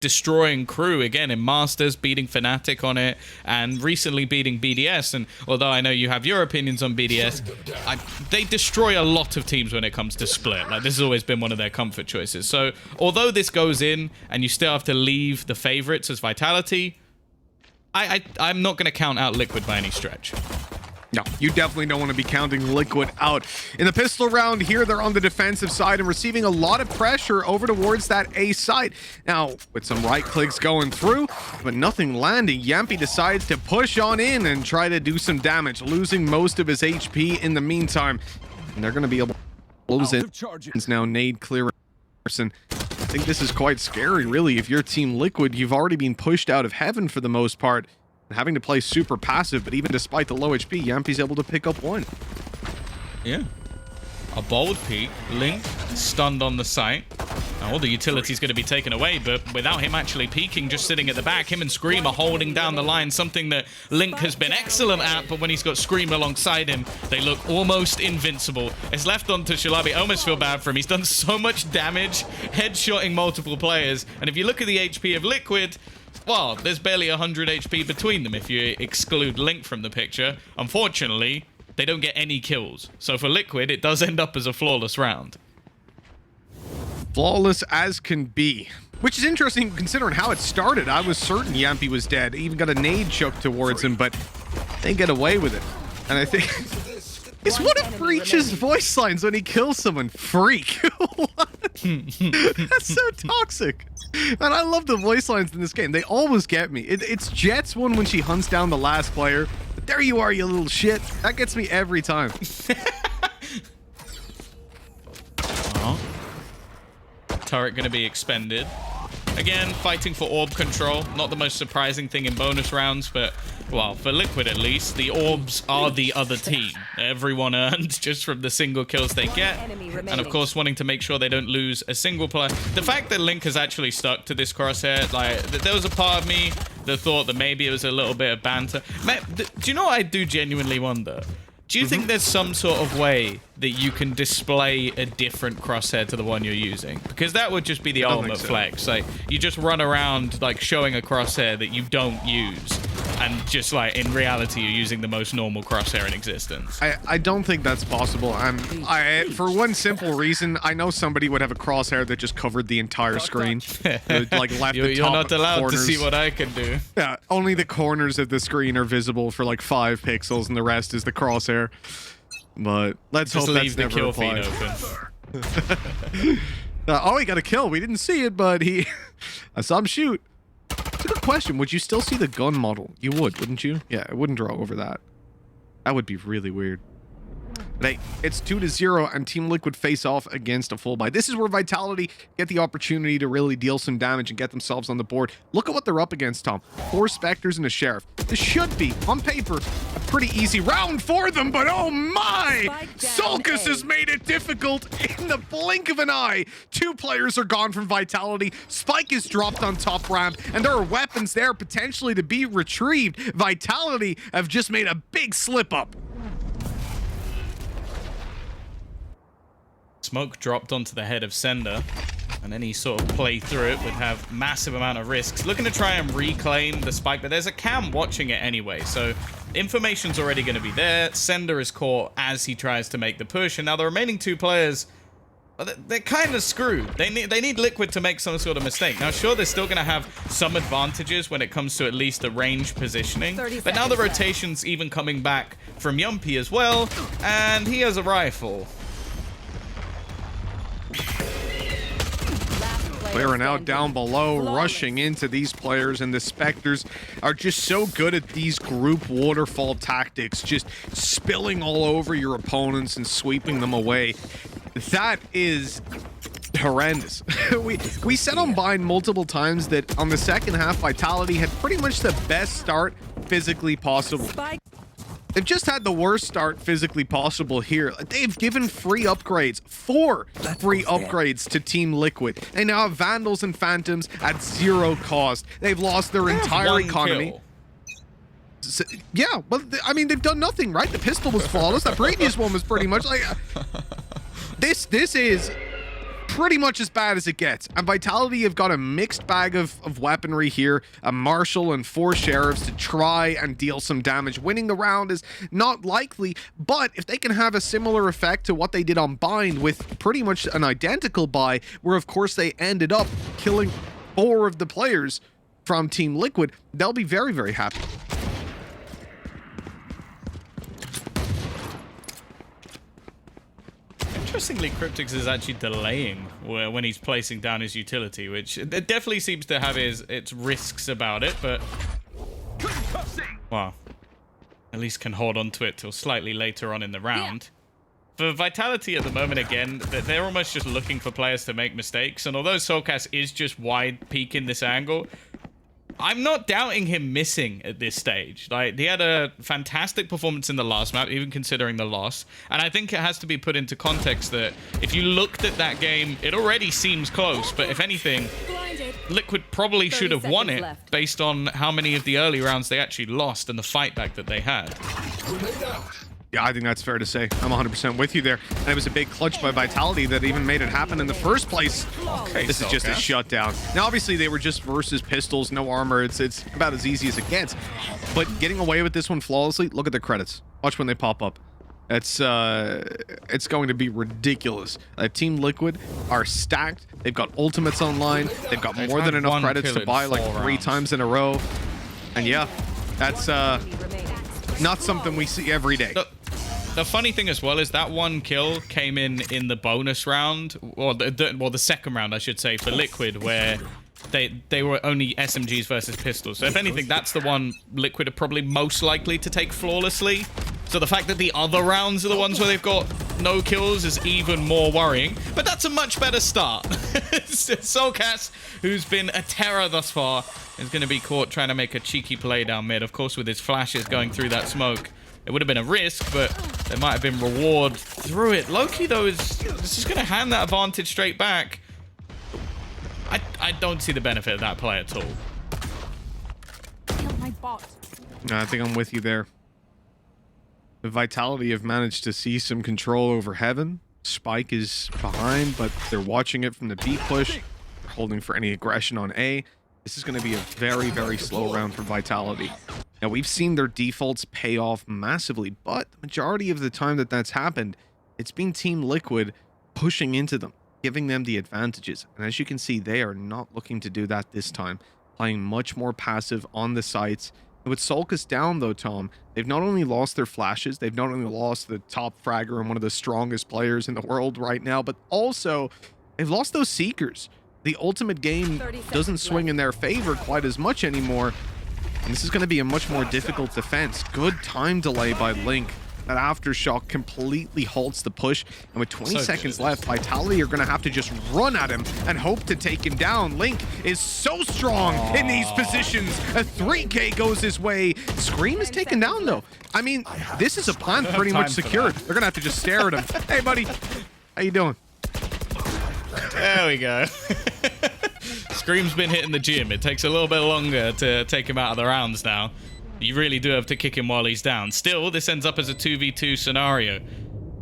destroying crew again in Masters, beating Fnatic on it, and recently beating BDS. And although I know you have your opinions on BDS, they destroy a lot of teams when it comes to split. Like, this has always been one of their comfort choices. So although this goes in and you still have to leave the favorites as Vitality, I'm not going to count out Liquid by any stretch. No, you definitely don't want to be counting Liquid out. In the pistol round here, they're on the defensive side and receiving a lot of pressure over towards that A site. Now, with some right clicks going through, but nothing landing, Yampy decides to push on in and try to do some damage, losing most of his HP in the meantime. And they're going to be able to close it. It's now nade clearance. I think this is quite scary, really. If you're Team Liquid, you've already been pushed out of heaven for the most part, having to play super passive, but even despite the low HP, Yampy's able to pick up one. Yeah. A bold peek. Link stunned on the site. Now, all the utility's going to be taken away, but without him actually peeking, just sitting at the back, him and Scream are holding down the line, something that Link has been excellent at, but when he's got Scream alongside him, they look almost invincible. It's left on to Shalabi. I almost feel bad for him. He's done so much damage, headshotting multiple players, and if you look at the HP of Liquid, well, there's barely 100 HP between them if you exclude Link from the picture. Unfortunately, they don't get any kills. So for Liquid, it does end up as a flawless round. Flawless as can be. Which is interesting considering how it started. I was certain Yampy was dead. Even got a nade chucked towards him, but they get away with it. And I think... It's one of Breach's voice lines when he kills someone. Freak. What? That's so toxic. Man, I love the voice lines in this game. They always get me. It's Jet's one when she hunts down the last player. But there you are, you little shit. That gets me every time. Turret going to be expended. Again, fighting for orb control. Not the most surprising thing in bonus rounds, but, well, for Liquid at least, the orbs are the other team. Everyone earned just from the single kills they get. And, of course, wanting to make sure they don't lose a single player. The fact that Link has actually stuck to this crosshair, like, there was a part of me that thought that maybe it was a little bit of banter. Do you know what I do genuinely wonder? Do you think there's some sort of way that you can display a different crosshair to the one you're using? Because that would just be the ultimate flex. Like, you just run around, like, showing a crosshair that you don't use. And just, like, in reality, you're using the most normal crosshair in existence. I don't think that's possible. For one simple reason, I know somebody would have a crosshair that just covered the entire screen. Like, left the top You're not allowed corners. to see what I can do. Yeah, only the corners of the screen are visible for, like, 5 pixels, and the rest is the crosshair. But let's just hope leave that's the never kill feed applied. open. Oh, he got a kill. We didn't see it, but I saw him shoot. It's a good question. Would you still see the gun model? You would, wouldn't you? Yeah, it wouldn't draw over that. That would be really weird. But hey, it's 2-0 and Team Liquid face off against a full buy. This is where Vitality get the opportunity to really deal some damage and get themselves on the board. Look at what they're up against, Tom. 4 Spectres and a Sheriff. This should be, on paper, a pretty easy round for them, but oh my! Sulcus has made it difficult in the blink of an eye. 2 players are gone from Vitality. Spike is dropped on top ramp, and there are weapons there potentially to be retrieved. Vitality have just made a big slip up. Smoke dropped onto the head of Sender, and any sort of play through it would have massive amount of risks. Looking to try and reclaim the spike, but there's a cam watching it anyway, so information's already going to be there. Sender is caught as he tries to make the push, and now the remaining 2 players, they're kind of screwed. They need Liquid to make some sort of mistake. Now, sure, they're still going to have some advantages when it comes to at least the range positioning, but now the rotation's even coming back from Yumpy as well, and he has a rifle. Clearing out down below, rushing into these players, and the Spectres are just so good at these group waterfall tactics, just spilling all over your opponents and sweeping them away. That is horrendous. we said on Bind multiple times that on the second half, Vitality had pretty much the best start physically possible. They've just had the worst start physically possible here. They've given free upgrades, 4 free upgrades to Team Liquid. They now have Vandals and Phantoms at 0 cost. They've lost their entire economy. So, yeah, but I mean, they've done nothing, right? The pistol was flawless. The previous one was pretty much like... This is pretty much as bad as it gets. And Vitality have got a mixed bag of weaponry here, a Marshal and 4 Sheriffs to try and deal some damage. Winning the round is not likely, but if they can have a similar effect to what they did on Bind with pretty much an identical buy, where of course they ended up killing 4 of the players from Team Liquid, they'll be very, very happy. Interestingly, Cryptix is actually delaying when he's placing down his utility, which it definitely seems to have its risks about it, but well, at least can hold on to it till slightly later on in the round. For Vitality at the moment, again, they're almost just looking for players to make mistakes, and although Soulcast is just wide peeking this angle, I'm not doubting him missing at this stage. Like, he had a fantastic performance in the last map, even considering the loss. And I think it has to be put into context that if you looked at that game, it already seems close. But if anything, Liquid probably should have won it based on how many of the early rounds they actually lost and the fight back that they had. Yeah, I think that's fair to say. I'm 100% with you there. And it was a big clutch by Vitality that even made it happen in the first place. Okay, this is just a shutdown. Now, obviously, they were just versus pistols, no armor. It's about as easy as it gets. But getting away with this one flawlessly, look at the credits. Watch when they pop up. It's going to be ridiculous. Team Liquid are stacked. They've got ultimates online. They've got more than enough credits to buy like 3 times in a row. And yeah, that's not something we see every day. The funny thing as well is that 1 kill came in the bonus round, or the second round, I should say, for Liquid, where they were only SMGs versus pistols. So if anything, that's the one Liquid are probably most likely to take flawlessly. So the fact that the other rounds are the ones where they've got no kills is even more worrying. But that's a much better start. Soulcast, who's been a terror thus far, is going to be caught trying to make a cheeky play down mid. Of course, with his flashes going through that smoke. It would have been a risk, but there might have been reward through it. Loki, though, is just going to hand that advantage straight back. I don't see the benefit of that play at all. I think I'm with you there. The Vitality have managed to see some control over Heaven. Spike is behind, but they're watching it from the B push. They're holding for any aggression on A. This is going to be a very, very slow round for Vitality. Now, we've seen their defaults pay off massively, but the majority of the time that that's happened, it's been Team Liquid pushing into them, giving them the advantages. And as you can see, they are not looking to do that this time, playing much more passive on the sites. And with Soulcast down, though, Tom, they've not only lost their flashes, they've not only lost the top fragger and one of the strongest players in the world right now, but also they've lost those Seekers. The ultimate game doesn't swing in their favor quite as much anymore. And this is going to be a much more difficult defense. Good time delay by Link. That aftershock completely halts the push. And with 20 seconds left, Vitality are going to have to just run at him and hope to take him down. Link is so strong in these positions. A 3K goes his way. Scream is taken down, though. I mean, this is a plan pretty much secured. They're going to have to just stare at him. Hey, buddy. How you doing? There we go. Scream's been hitting the gym. It takes a little bit longer to take him out of the rounds now. You really do have to kick him while he's down. Still, this ends up as a 2v2 scenario.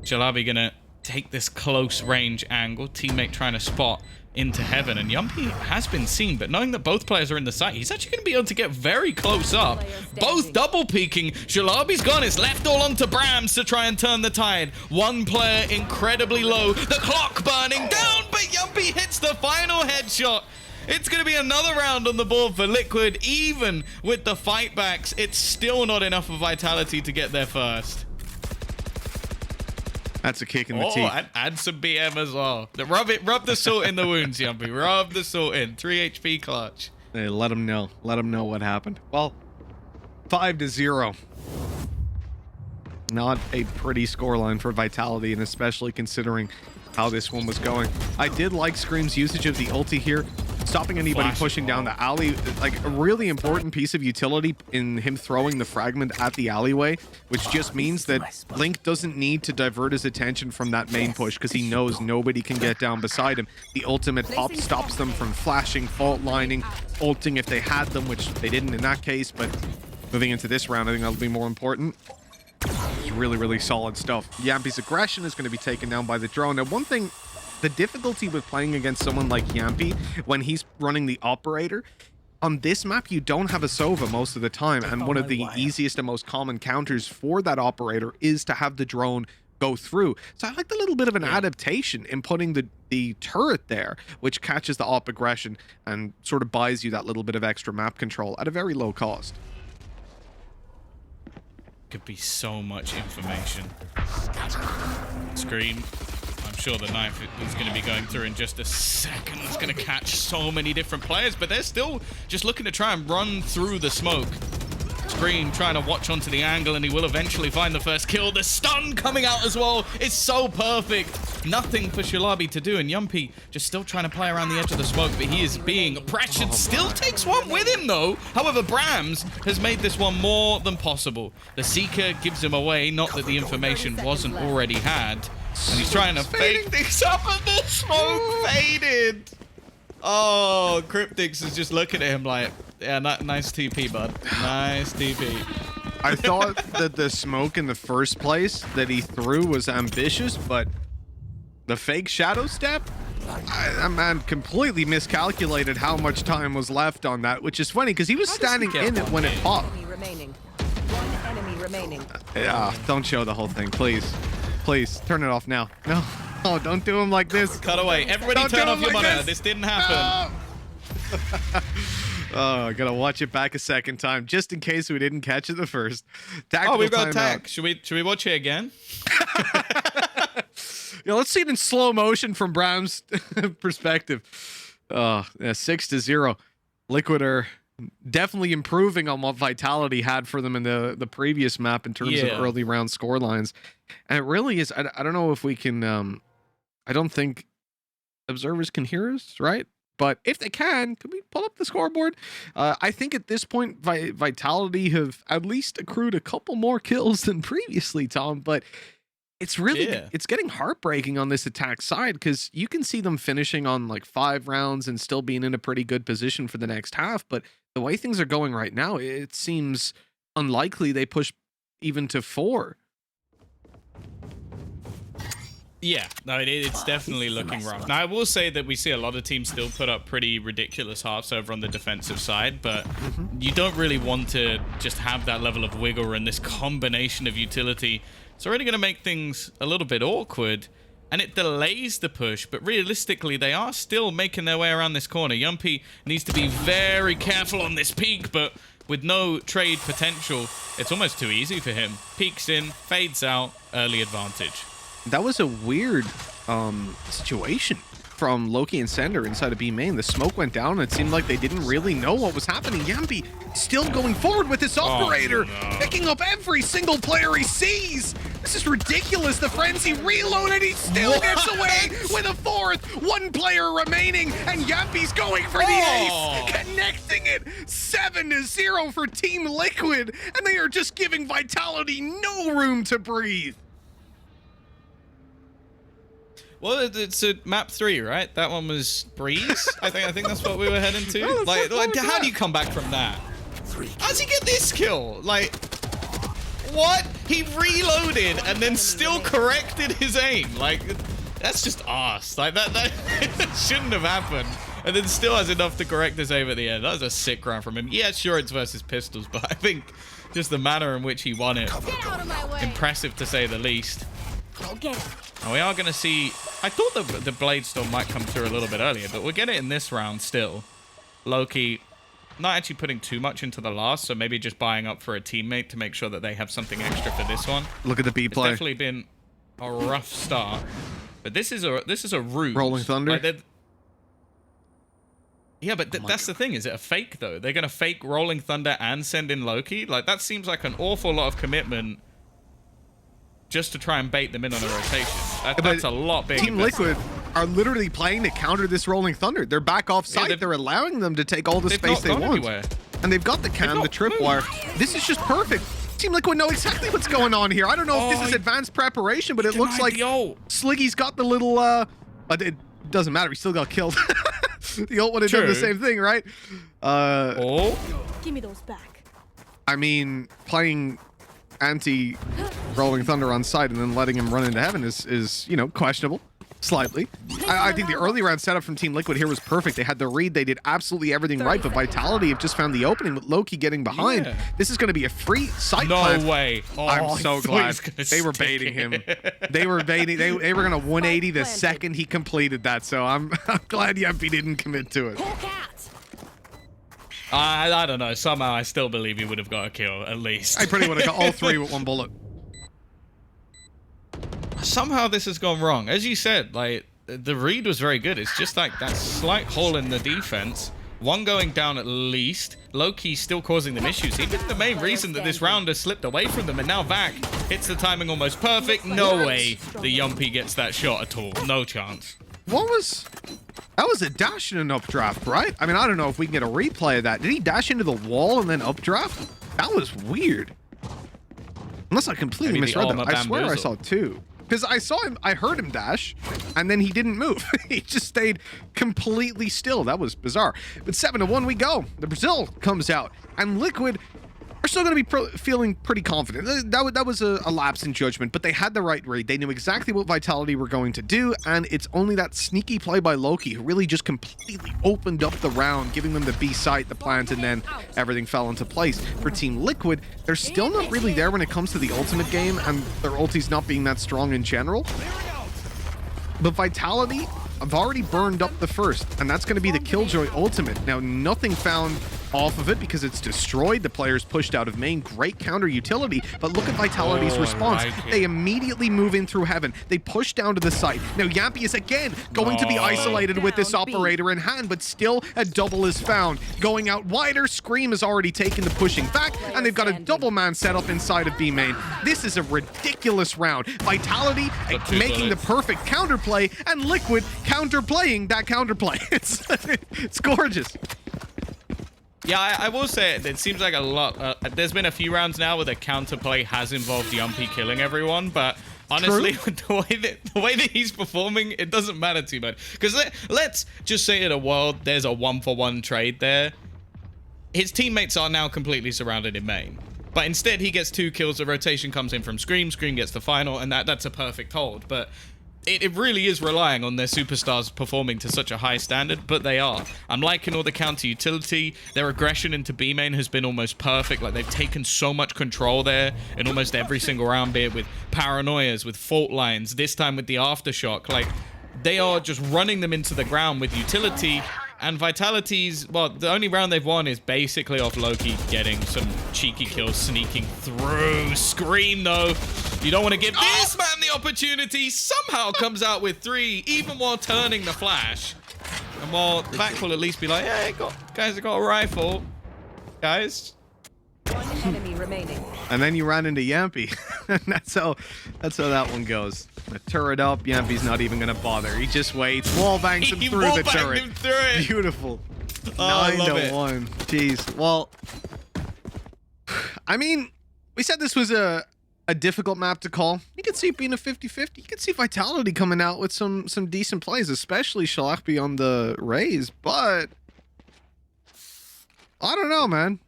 Jalabi gonna take this close range angle. Teammate trying to spot into Heaven. And Yumpy has been seen, but knowing that both players are in the site, he's actually going to be able to get very close up. Both double peeking. Jalabi's gone. It's left all onto Brams to try and turn the tide. One player incredibly low. The clock burning down, but Yumpy hits the final headshot. It's going to be another round on the board for Liquid. Even with the fightbacks, it's still not enough for Vitality to get there first. That's a kick in the teeth. And some BM as well. Rub the salt in the wounds, Yumpy. Rub the salt in. 3 HP clutch. Hey, let them know. Let them know what happened. Well, 5-0. Not a pretty scoreline for Vitality, and especially considering how this one was going. I did like Scream's usage of the ulti here, stopping anybody pushing down the alley. Like, a really important piece of utility in him throwing the fragment at the alleyway, which just means that Link doesn't need to divert his attention from that main push because he knows nobody can get down beside him. The ultimate pop stops them from flashing, fault lining, ulting if they had them, which they didn't in that case. But moving into this round, I think that'll be more important. It's really, really solid stuff. Yampy's aggression is going to be taken down by the drone. Now, one thing the difficulty with playing against someone like Yampy when he's running the operator. On this map, you don't have a Sova most of the time, and one of the easiest and most common counters for that operator is to have the drone go through. So I like the little bit of an adaptation in putting the turret there, which catches the op aggression and sort of buys you that little bit of extra map control at a very low cost. Could be so much information. Scream. I'm sure the knife is going to be going through in just a second. It's going to catch so many different players, but they're still just looking to try and run through the smoke. Scream trying to watch onto the angle, and he will eventually find the first kill. The stun coming out as well. It's so perfect. Nothing for Shalabi to do, and Yumpy just still trying to play around the edge of the smoke, but he is being pressured. Still takes one with him, though. However, Brams has made this one more than possible. The Seeker gives him away, not that the information wasn't already had. And he's trying to fake things up, and the smoke faded. Oh, Cryptix is just looking at him like, yeah, nice TP, bud. Nice TP. I thought that the smoke in the first place that he threw was ambitious, but the fake shadow step? That man completely miscalculated how much time was left on that, which is funny because he was standing in it when it popped. One enemy remaining. Yeah, don't show the whole thing, please. Please, turn it off now. No. Oh, don't do him like this. Cut away. Everybody turn off your monitor. This didn't happen. No! Oh, I gotta watch it back a second time, just in case we didn't catch it the first. Oh, we've got attack. Should we watch it again? Yeah, let's see it in slow motion from Bram's perspective. Yeah, 6-0. Liquid are definitely improving on what Vitality had for them in the previous map in terms of early round score lines. And it really is, I don't know if we can, I don't think observers can hear us, right? But if they can we pull up the scoreboard? I think at this point, Vitality have at least accrued a couple more kills than previously, Tom. But it's really, it's getting heartbreaking on this attack side because you can see them finishing on like 5 rounds and still being in a pretty good position for the next half. But the way things are going right now, it seems unlikely they push even to 4. Yeah, no, it's definitely looking rough. Now, I will say that we see a lot of teams still put up pretty ridiculous halves over on the defensive side, but you don't really want to just have that level of wiggle and this combination of utility. It's already going to make things a little bit awkward, and it delays the push, but realistically, they are still making their way around this corner. Yumpy needs to be very careful on this peek, but with no trade potential, it's almost too easy for him. Peeks in, fades out, early advantage. That was a weird situation from Loki and Sender inside of B main. The smoke went down and it seemed like they didn't really know what was happening. Yampy still going forward with this operator, picking up every single player he sees. This is ridiculous. The frenzy reloaded. He still gets away with a 4th. 1 player remaining, and Yampy's going for the ace, connecting it. 7-0 for Team Liquid, and they are just giving Vitality no room to breathe. Well, it's a map 3, right? That one was Breeze. I think that's what we were heading to. Like how do you come back from that? How's he get this kill? Like, what? He reloaded and then still corrected his aim. Like, that's just arse. Like that shouldn't have happened. And then still has enough to correct his aim at the end. That was a sick round from him. Yeah, sure, it's versus pistols, but I think just the manner in which he won it, impressive to say the least. And we are going to see, I thought the Blade Storm might come through a little bit earlier, but we'll get it in this round still. Loki not actually putting too much into the last, so maybe just buying up for a teammate to make sure that they have something extra for this one. Look at the B play. It's definitely been a rough start, but this is a ruse. Rolling Thunder. Like yeah, but that's the thing. Is it a fake though? They're going to fake Rolling Thunder and send in Loki? Like that seems like an awful lot of commitment just to try and bait them in on a rotation. That's a lot bigger. Team Liquid are literally playing to counter this Rolling Thunder. They're back off site. They're allowing them to take all the space they want. Anywhere. And they've got the cam, the tripwire. This is just perfect. Team Liquid know exactly what's going on here. I don't know if this is advanced preparation, but it looks like Sliggy's got the little... but it doesn't matter. He still got killed. The ult would have done the same thing, right? Give me those back. I mean, playing anti-Rolling Thunder on site and then letting him run into heaven is you know, questionable. Slightly. I think the early round setup from Team Liquid here was perfect. They had the read. They did absolutely everything right, but Vitality have just found the opening with Loki getting behind. Yeah. This is going to be a free site No plant. way. Oh, I'm so I thought he glad was gonna they were stick baiting him. it. They were baiting. They were going to 180 the planted. second he completed that. So I'm glad Yampi didn't commit to it. Hawk out. I don't know. Somehow I still believe he would have got a kill, at least. I pretty would have got all three with one bullet. Somehow this has gone wrong. As you said, like, the read was very good. It's just like that slight hole in the defense. One going down at least. Loki still causing them issues. He's been the main reason that this round has slipped away from them. And now Vac hits the timing almost perfect. No way the Yumpy gets that shot at all. No chance. What was... That was a dash in an updraft, right? I mean, I don't know if we can get a replay of that. Did he dash into the wall and then updraft? That was weird. Unless I completely Maybe the misread that. armor I swear I bamboozle. saw two. Because I saw him, I heard him dash, and then he didn't move. He just stayed completely still. That was bizarre. But 7-1 we go. The Brazil comes out, and Liquid are still going to be feeling pretty confident. That was a lapse in judgment, but they had the right read. They knew exactly what Vitality were going to do, and it's only that sneaky play by Loki who really just completely opened up the round, giving them the B site, the plant, and then everything fell into place. For Team Liquid, they're still not really there when it comes to the ultimate game, and their ulti's not being that strong in general. But Vitality have already burned up the first, and that's going to be the Killjoy ultimate. Now, nothing found off of it because it's destroyed. The players pushed out of main. Great counter utility, but look at Vitality's response. They immediately move in through heaven. They push down to the site. Now, Yampi is again going to be isolated with this operator in hand, but still a double is found. Going out wider, Scream has already taken the pushing back, and they've got a double man set up inside of B main. This is a ridiculous round. Vitality making the perfect counterplay, and Liquid counterplaying that counterplay. It's gorgeous. Yeah, I will say it seems like a lot. There's been a few rounds now where the counterplay has involved Yumpy killing everyone, but honestly, with the way that he's performing, it doesn't matter too much. Because let's just say in a world there's a 1-for-1 trade there. His teammates are now completely surrounded in main. But instead, he gets 2 kills. The rotation comes in from Scream. Scream gets the final, and that's a perfect hold. But it really is relying on their superstars performing to such a high standard, but they are. I'm liking all the counter utility. Their aggression into B main has been almost perfect. Like, they've taken so much control there in almost every single round, be it with paranoias, with fault lines, this time with the aftershock. Like, they are just running them into the ground with utility. And Vitality's, well, the only round they've won is basically off Loki getting some cheeky kills, sneaking through. Scream, though. You don't want to give this man the opportunity. Somehow comes out with 3, even while turning the flash. And while Vac will at least be like, hey, guys, I got a rifle. Guys. One enemy remaining. And then you ran into Yampi. And that's how that one goes. The turret up, Yampi's not even gonna bother. He just waits, wall bangs him through the turret. Him through it. Beautiful. I love it. 9-1. Jeez. Well, I mean, we said this was a difficult map to call. You could see it being a 50-50. You could see Vitality coming out with some decent plays, especially Shalakby on the Rays, but I don't know, man.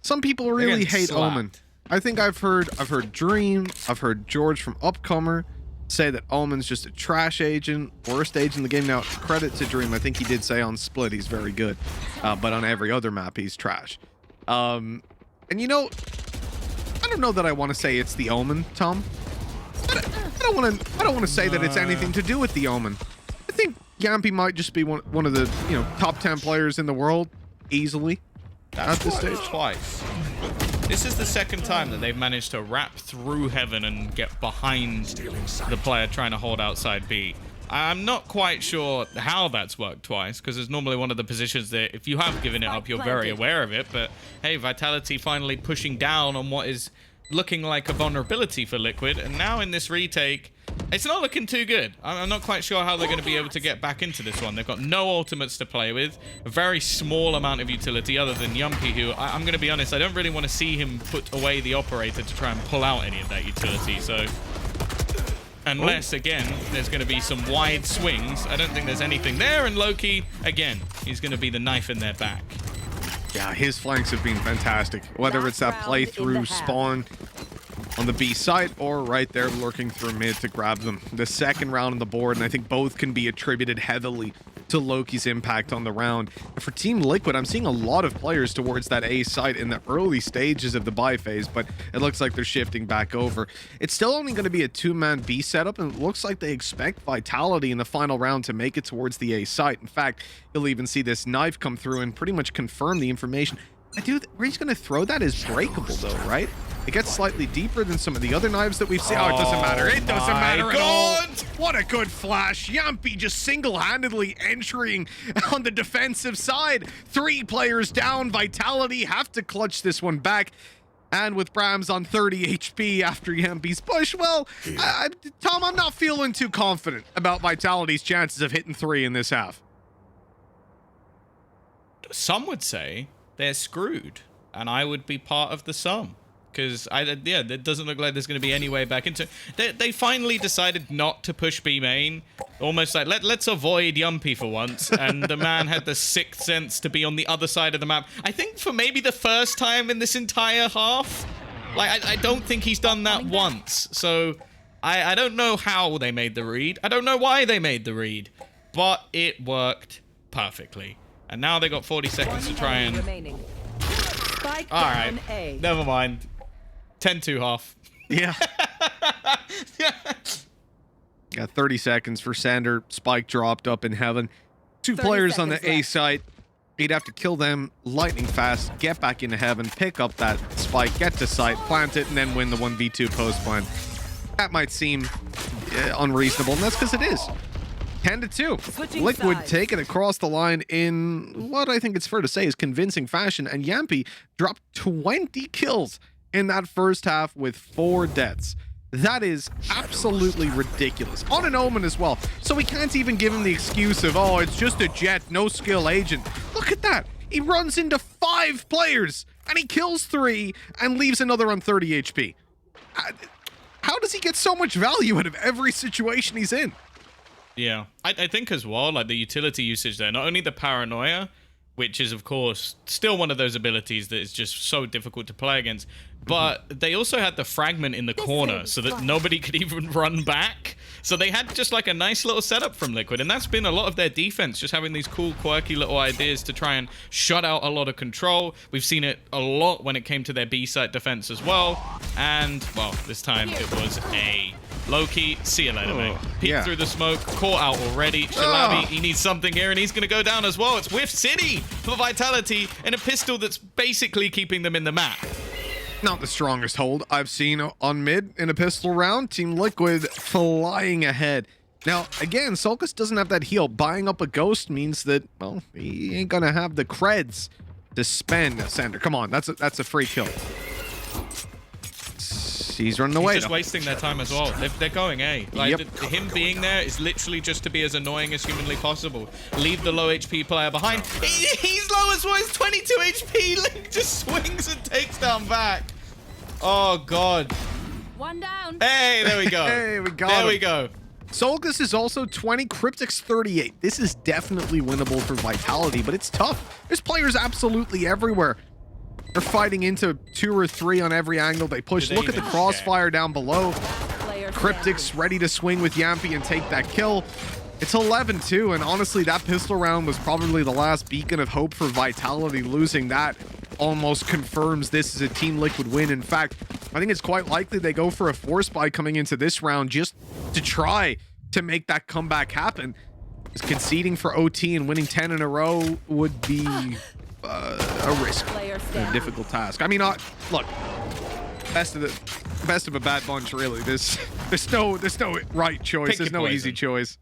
Some people really hate slapped. Omen. I think I've heard Dream, I've heard George from Upcomer say that Omen's just a trash agent, worst agent in the game. Now, credit to Dream. I think he did say on Split he's very good, but on every other map he's trash. And you know, I don't know that I want to say it's the Omen, Tom. I don't want to say that it's anything to do with the Omen. I think Yampi might just be one of the top 10 players in the world easily at this stage. Twice. This is the second time that they've managed to wrap through heaven and get behind the player trying to hold outside B. I'm not quite sure how that's worked twice, because it's normally one of the positions that if you have given it up, you're very aware of it. But hey, Vitality finally pushing down on what is looking like a vulnerability for Liquid. And now in this retake, it's not looking too good. I'm not quite sure how they're going to be able to get back into this one. They've got no ultimates to play with, a very small amount of utility other than Yumpy, who I'm going to be honest, I don't really want to see him put away the operator to try and pull out any of that utility. So unless, again, there's going to be some wide swings, I don't think there's anything there. And Loki, again, he's going to be the knife in their back. Yeah, his flanks have been fantastic. Whether it's that playthrough spawn on the B side or right there lurking through mid to grab them. The second round on the board, and I think both can be attributed heavily to Loki's impact on the round. And for Team Liquid, I'm seeing a lot of players towards that A site in the early stages of the buy phase, but it looks like they're shifting back over. It's still only going to be a 2-man B setup, and it looks like they expect Vitality in the final round to make it towards the A site. In fact, you'll even see this knife come through and pretty much confirm the information. Dude, where he's going to throw that is breakable though, right? It gets slightly deeper than some of the other knives that we've seen. Oh, it doesn't matter. It doesn't matter at all. What a good flash. Yampi just single-handedly entering on the defensive side. 3 players down. Vitality have to clutch this one back. And with Brams on 30 HP after Yampi's push, well, Tom, I'm not feeling too confident about Vitality's chances of hitting 3 in this half. Some would say they're screwed, and I would be part of the sum. Because, yeah, it doesn't look like there's going to be any way back into it. They finally decided not to push B main. Almost like, let's avoid Yumpy for once. And the man had the 6th sense to be on the other side of the map. I think for maybe the first time in this entire half. Like, I don't think he's done that once. So, I don't know how they made the read. I don't know why they made the read. But it worked perfectly. And now they got 40 seconds to try and... All right, never mind. 10-2 half. Yeah. Got 30 seconds for Sander. Spike dropped up in heaven. 2 players on the A site. He'd have to kill them lightning fast, get back into heaven, pick up that spike, get to site, plant it, and then win the 1v2 post plan. That might seem unreasonable, and that's because it is. 10-2. Liquid take it across the line in what I think it's fair to say is convincing fashion, and Yampi dropped 20 kills in that first half with 4 deaths. That is absolutely ridiculous. On an Omen as well. So we can't even give him the excuse of, oh, it's just a jet, no skill agent. Look at that. He runs into 5 players and he kills 3 and leaves another on 30 HP. How does he get so much value out of every situation he's in? Yeah, I think as well, like the utility usage there, not only the paranoia, which is of course still one of those abilities that is just so difficult to play against, but they also had the fragment in the corner so that nobody could even run back. So they had just like a nice little setup from Liquid, and that's been a lot of their defense, just having these cool, quirky little ideas to try and shut out a lot of control. We've seen it a lot when it came to their B-site defense as well, and, well, this time it was a Loki. See you later, mate. Peek through the smoke, caught out already. Shalabi, he needs something here, and he's going to go down as well. It's Whiff City for Vitality, and a pistol that's basically keeping them in the map. Not the strongest hold I've seen on mid in a pistol round. Team Liquid flying ahead. Now, again, Sulcus doesn't have that heal. Buying up a ghost means that, well, he ain't gonna have the creds to spend. Sander, come on, that's a free kill. He's running away. He's just wasting their time as well. They're going A. Like, him being there is literally just to be as annoying as humanly possible. Leave the low HP player behind. He's low as well. He's 22 HP. Link just swings and takes down back. Oh, God. One down. Hey, there we go. Hey, we got him. There we go. Solgus is also 20, Cryptic's 38. This is definitely winnable for Vitality, but it's tough. There's players absolutely everywhere. They're fighting into 2 or 3 on every angle they push. Look at the crossfire down below. Cryptic's ready to swing with Yampi and take that kill. It's 11-2, and honestly, that pistol round was probably the last beacon of hope for Vitality. Losing that almost confirms this is a Team Liquid win. In fact, I think it's quite likely they go for a force buy coming into this round just to try to make that comeback happen. Because conceding for OT and winning 10 in a row would be a risk, a difficult task. I mean, look, best of a bad bunch, really. There's no right choice. There's no easy choice.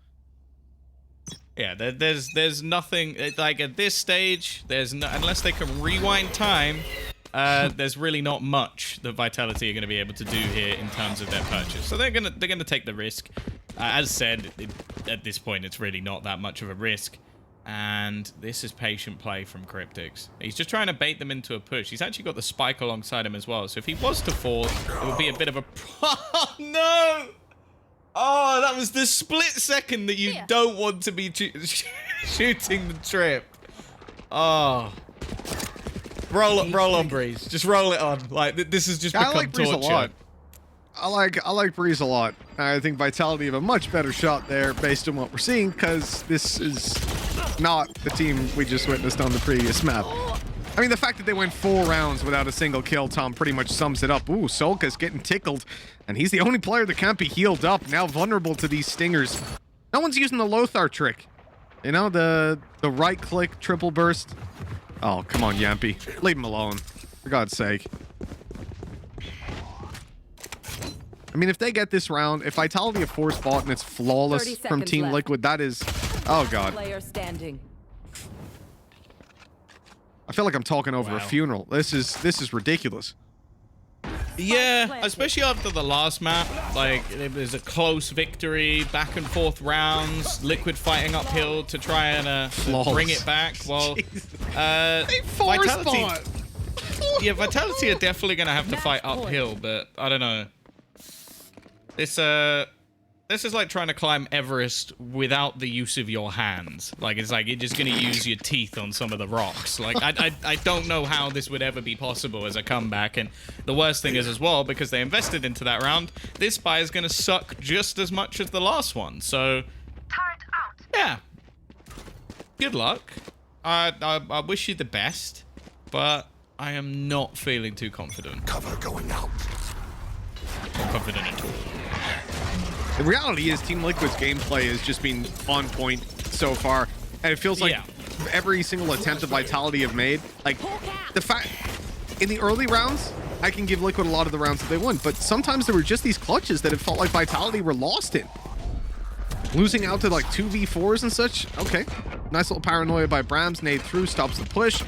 Yeah, there's nothing like at this stage. There's no, unless they can rewind time. There's really not much that Vitality are going to be able to do here in terms of their purchase. So they're gonna take the risk. As said, at this point, it's really not that much of a risk. And this is patient play from Cryptics. He's just trying to bait them into a push. He's actually got the spike alongside him as well. So if he was to fall, it would be a bit of a... Oh, no! Oh, that was the split second that you don't want to be shooting the trip. Oh. Roll on, Breeze. Just roll it on. Like, this has just become torture. I like Breeze a lot. I think Vitality have a much better shot there based on what we're seeing, because this is not the team we just witnessed on the previous map. I mean, the fact that they went 4 rounds without a single kill, Tom, pretty much sums it up. Ooh, Solka's getting tickled, and he's the only player that can't be healed up, now vulnerable to these stingers. No one's using the Lothar trick. You know, the right-click triple burst. Oh, come on, Yampy. Leave him alone, for God's sake. I mean, if they get this round, if Vitality have force bought and it's flawless from Team left. Liquid, that is... Oh, God. Player standing. I feel like I'm talking over a funeral. This is ridiculous. Yeah, especially after the last map. Like, it was a close victory, back and forth rounds, Liquid fighting uphill to try and bring it back. Well, Vitality... Yeah, Vitality are definitely going to have to fight uphill, but I don't know. This is like trying to climb Everest without the use of your hands. Like, it's like you're just going to use your teeth on some of the rocks. Like, I don't know how this would ever be possible as a comeback. And the worst thing is as well, because they invested into that round, this buy is going to suck just as much as the last one. So, yeah. Good luck. I wish you the best, but I am not feeling too confident. Cover going out. Not confident at all. The reality is Team Liquid's gameplay has just been on point so far, and it feels like every single attempt that Vitality have made, like the fact in the early rounds, I can give Liquid a lot of the rounds that they won, but sometimes there were just these clutches that it felt like Vitality were lost in. Losing out to like 2v4s and such. Okay, nice little paranoia by Brams. Nade through, stops the push.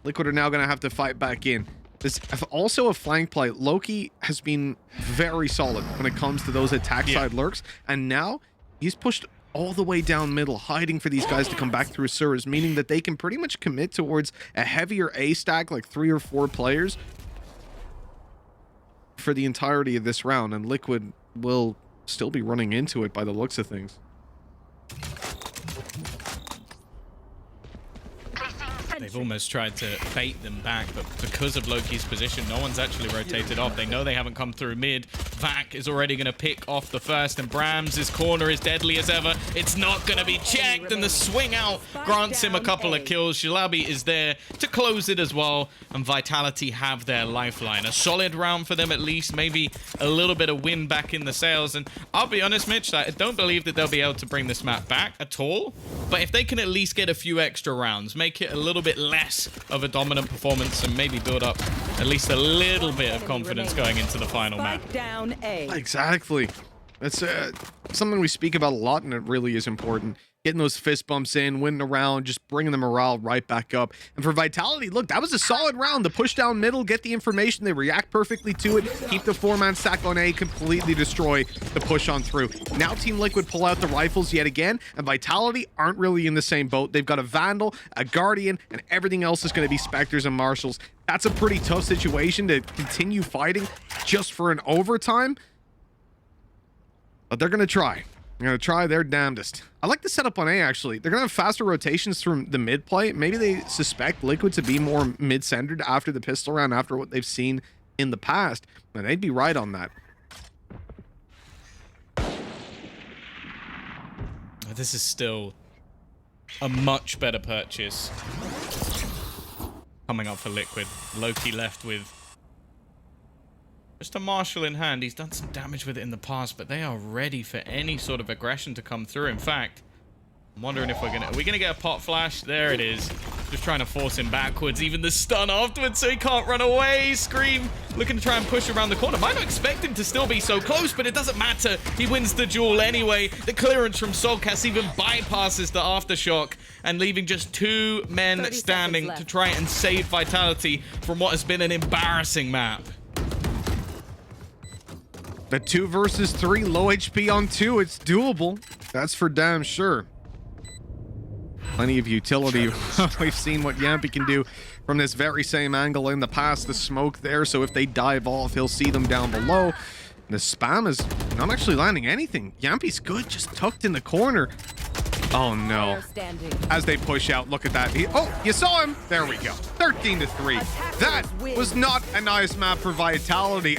Liquid are now going to have to fight back in. There's also a flank play. Loki has been very solid when it comes to those attack side lurks, and now he's pushed all the way down middle, hiding for these guys to come back through sewers, meaning that they can pretty much commit towards a heavier A stack, like 3 or 4 players, for the entirety of this round, and Liquid will still be running into it by the looks of things. They've almost tried to bait them back, but because of Loki's position, no one's actually rotated off. They know they haven't come through mid. Vac is already going to pick off the first, and Brams' corner is deadly as ever. It's not going to be checked, and the swing out grants him a couple of kills. Shalabi is there to close it as well, and Vitality have their lifeline. A solid round for them at least, maybe a little bit of wind back in the sails, and I'll be honest, Mitch, I don't believe that they'll be able to bring this map back at all, but if they can at least get a few extra rounds, make it a little bit less of a dominant performance, and maybe build up at least a little bit of confidence going into the final map. Down A. Exactly. That's something we speak about a lot, and it really is important. Getting those fist bumps in, winning a round, just bringing the morale right back up. And for Vitality, look, that was a solid round. The push down middle, get the information, they react perfectly to it, keep the 4-man stack on A, completely destroy the push on through. Now Team Liquid pull out the rifles yet again, and Vitality aren't really in the same boat. They've got a Vandal, a Guardian, and everything else is going to be Spectres and Marshals. That's a pretty tough situation to continue fighting just for an overtime. But they're going to try. They're going to try their damnedest. I like the setup on A, actually. They're going to have faster rotations from the mid play. Maybe they suspect Liquid to be more mid-centered after the pistol round, after what they've seen in the past. And they'd be right on that. This is still a much better purchase coming up for Liquid. Loki left with just a Marshal in hand. He's done some damage with it in the past, but they are ready for any sort of aggression to come through. In fact, I'm wondering if are we gonna get a pot flash? There it is. Just trying to force him backwards. Even the stun afterwards, so he can't run away. Scream looking to try and push around the corner. Might not expect him to still be so close, but it doesn't matter. He wins the duel anyway. The clearance from Solkas even bypasses the aftershock, and leaving just 2 men standing to try and save Vitality from what has been an embarrassing map. The 2 versus 3, low HP on 2. It's doable. That's for damn sure. Plenty of utility. We've seen what Yampy can do from this very same angle in the past. The smoke there, so if they dive off, he'll see them down below. The spam is not actually landing anything. Yampy's good, just tucked in the corner. Oh no. As they push out, look at that. Oh, you saw him. There we go. 13-3. That was not a nice map for Vitality.